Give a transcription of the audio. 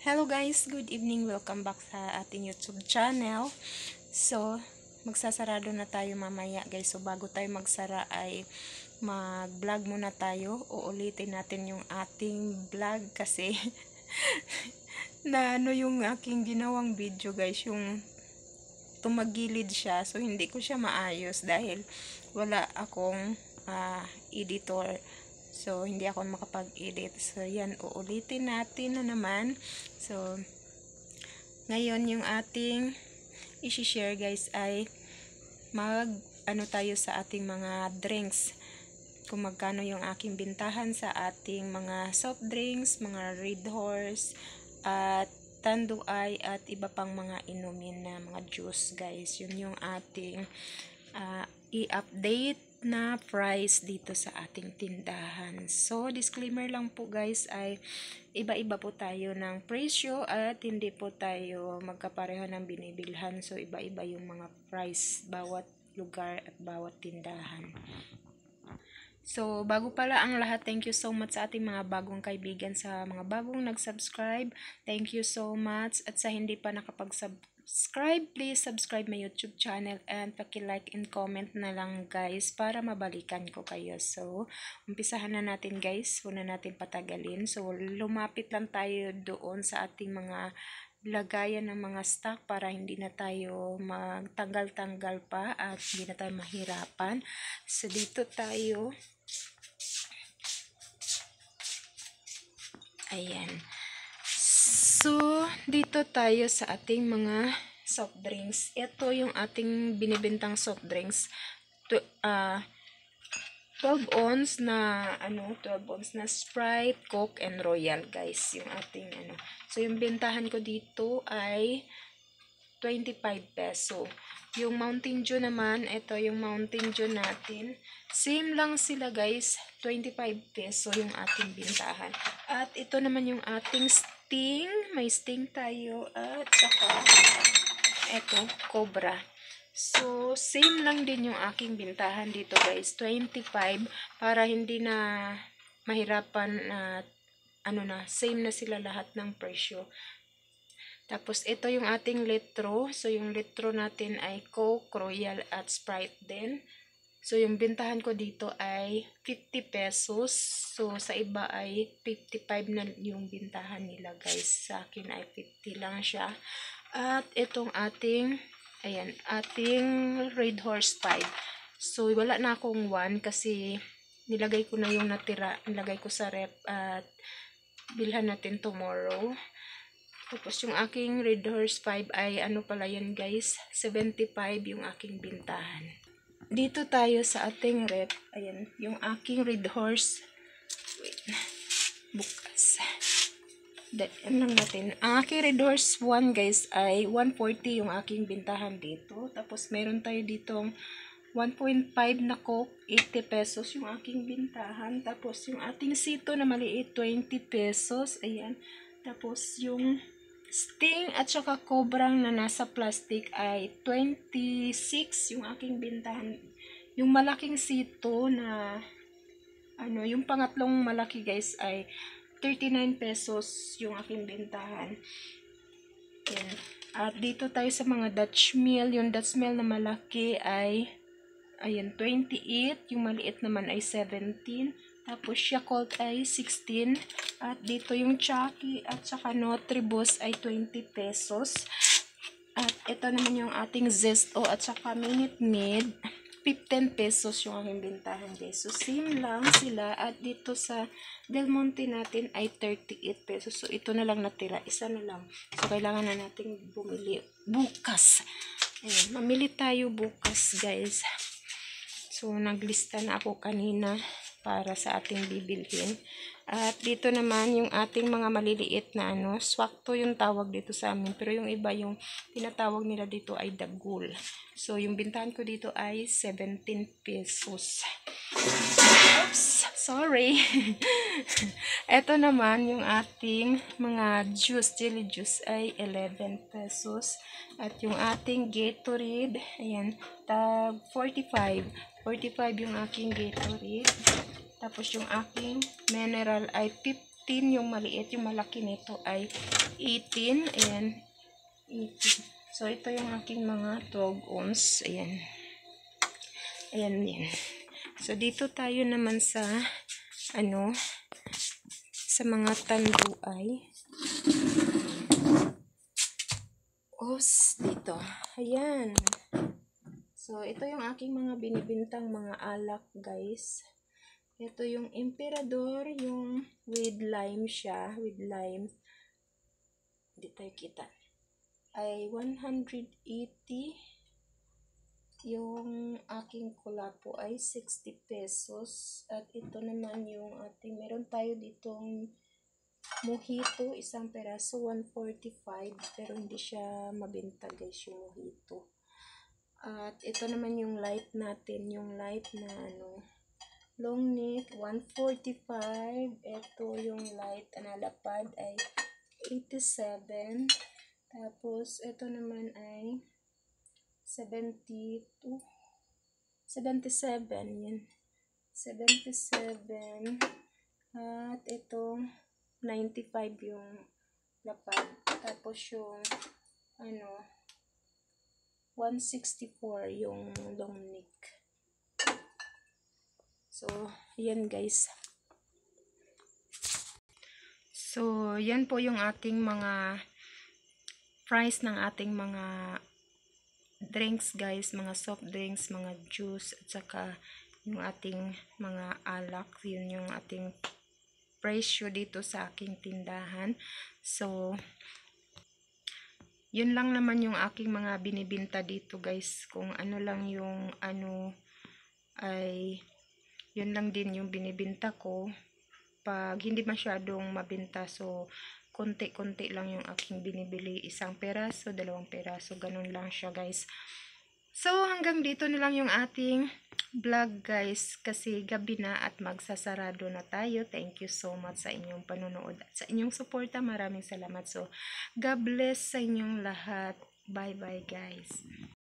Hello guys, good evening. Welcome back sa ating YouTube channel. So, magsasarado na tayo mamaya guys. So, bago tayo magsara ay mag-vlog muna tayo. Uulitin natin yung ating vlog kasi na yung aking ginawang video guys, yung tumagilid siya. So, hindi ko siya maayos dahil wala akong editor. So, hindi ako makapag-edit. So, yan, uulitin natin na naman. So, ngayon yung ating i-share guys ay ano tayo sa ating mga drinks. Kung magkano yung aking bintahan sa ating mga soft drinks, mga Red Horse, at Tanduay, at iba pang mga inumin na mga juice guys. Yun yung ating i-update na price dito sa ating tindahan. So, disclaimer lang po guys ay iba-iba po tayo ng presyo at hindi po tayo magkapareho ng binibilhan. So, iba-iba yung mga price bawat lugar at bawat tindahan. So, bago pala ang lahat, thank you so much sa ating mga bagong kaibigan, sa mga bagong nag-subscribe. Thank you so much. At sa hindi pa nakapag-subscribe, please subscribe my YouTube channel and paki-like and comment na lang guys para mabalikan ko kayo. So, umpisahan na natin guys. Huwag na natin patagalin. So, lumapit lang tayo doon sa ating mga lagayan ng mga stock para hindi na tayo magtanggal-tanggal pa at hindi na tayo mahirapan. So, dito tayo. Ayan. So, dito tayo sa ating mga soft drinks. Ito yung ating binibintang soft drinks. 12 ounce na 12 ounce na Sprite, Coke, and Royal guys. Yung ating So, yung bintahan ko dito ay 25 peso. Yung Mountain Dew naman, ito yung Mountain Dew natin. Same lang sila guys, 25 peso yung ating bintahan. At ito naman yung ating Sting. May Sting tayo at saka ito, Cobra. So, same lang din yung aking bintahan dito guys, 25 para hindi na mahirapan na same na sila lahat ng presyo. Tapos, ito yung ating litro. So, yung litro natin ay Coke, Royal, at Sprite din. So, yung bintahan ko dito ay 50 pesos. So, sa iba ay 55 na yung bintahan nila, guys. Sa akin ay 50 lang siya. At itong ating Red Horse 5. So, wala na akong 1 kasi nilagay ko na yung natira. Nilagay ko sa rep at bilhan natin tomorrow. Tapos yung aking Red Horse 5 ay pala yan guys, 75 yung aking bintahan. Dito tayo sa ating rep. Ayan, yung aking Red Horse. Wait, bukas. Lang natin. Ang aking Red Horse 1 guys ay 140 yung aking bintahan dito. Tapos meron tayo ditong 1.5 na Coke, 80 pesos yung aking bintahan. Tapos yung ating Sito na maliit, 20 pesos. Ayan. Tapos yung Sting at saka Cobrang na nasa plastic ay 26 yung aking bintahan. Yung malaking Sito na yung pangatlong malaki guys ay 39 pesos yung aking bintahan. Yan. At dito tayo sa mga Dutch Mill. Yung Dutch Mill na malaki ay 28. Yung maliit naman ay 17. Tapos Yakult ay 16. At dito yung Chucky at saka Nutribus ay 20 pesos. At ito naman yung ating Zesto at saka Minute Maid. 15 pesos yung aking bintahan guys. So, same lang sila. At dito sa Del Monte natin ay 38 pesos. So, ito na lang natira. Isa na lang. So, kailangan na natin bumili bukas. Ayan, mamili tayo bukas guys. So, naglista na ako kanina para sa ating bibilhin. At dito naman yung ating mga maliliit na swakto yung tawag dito sa amin. Pero yung iba yung tinatawag nila dito ay dagul. So, yung bintahan ko dito ay 17 pesos. Oops, sorry. Ito naman yung ating mga juice, jelly juice ay 11 pesos. At yung ating Gatorade, ayan, tag 45. 45 yung aking Gatorade. Tapos yung aking mineral ay 50 14 yung maliit, yung malaki nito ay 18. Ayan, 18. So, ito yung aking mga 12 ounce. Ayan. Ayan yan. So, dito tayo naman sa, sa mga tanduay. Dito. Ayan. So, ito yung aking mga binibintang mga alak, guys. Ito yung Emperador, yung with lime siya. With lime. Hindi tayo kita. Ay 180. Yung aking kulapo ay 60 pesos. At ito naman yung ating, meron tayo ditong mojito, isang peraso, 145. Pero hindi siya mabenta, guys, yung mojito. At ito naman yung light natin, yung light na long neck, 145. Ito yung light na lapad ay 87. Tapos, ito naman ay 77. Yan. 77. At ito, 95 yung lapad. Tapos yung, 164 yung long neck. So, yan guys. So, yan po yung ating mga price ng ating mga drinks, guys. Mga soft drinks, mga juice, at saka yung ating mga alak. Yun yung ating presyo dito sa aking tindahan. So, yun lang naman yung aking mga binibinta dito, guys. Kung ano lang yung ay yun lang din yung binibinta ko. Pag hindi masyadong mabenta, so konti-konti lang yung aking binibili. Isang peraso, 2 peraso, ganun lang siya, guys. So, hanggang dito na lang yung ating vlog, guys, kasi gabi na at magsasarado na tayo. Thank you so much sa inyong panonood at sa inyong suporta. Maraming salamat. So, God bless sa inyong lahat. Bye-bye, guys.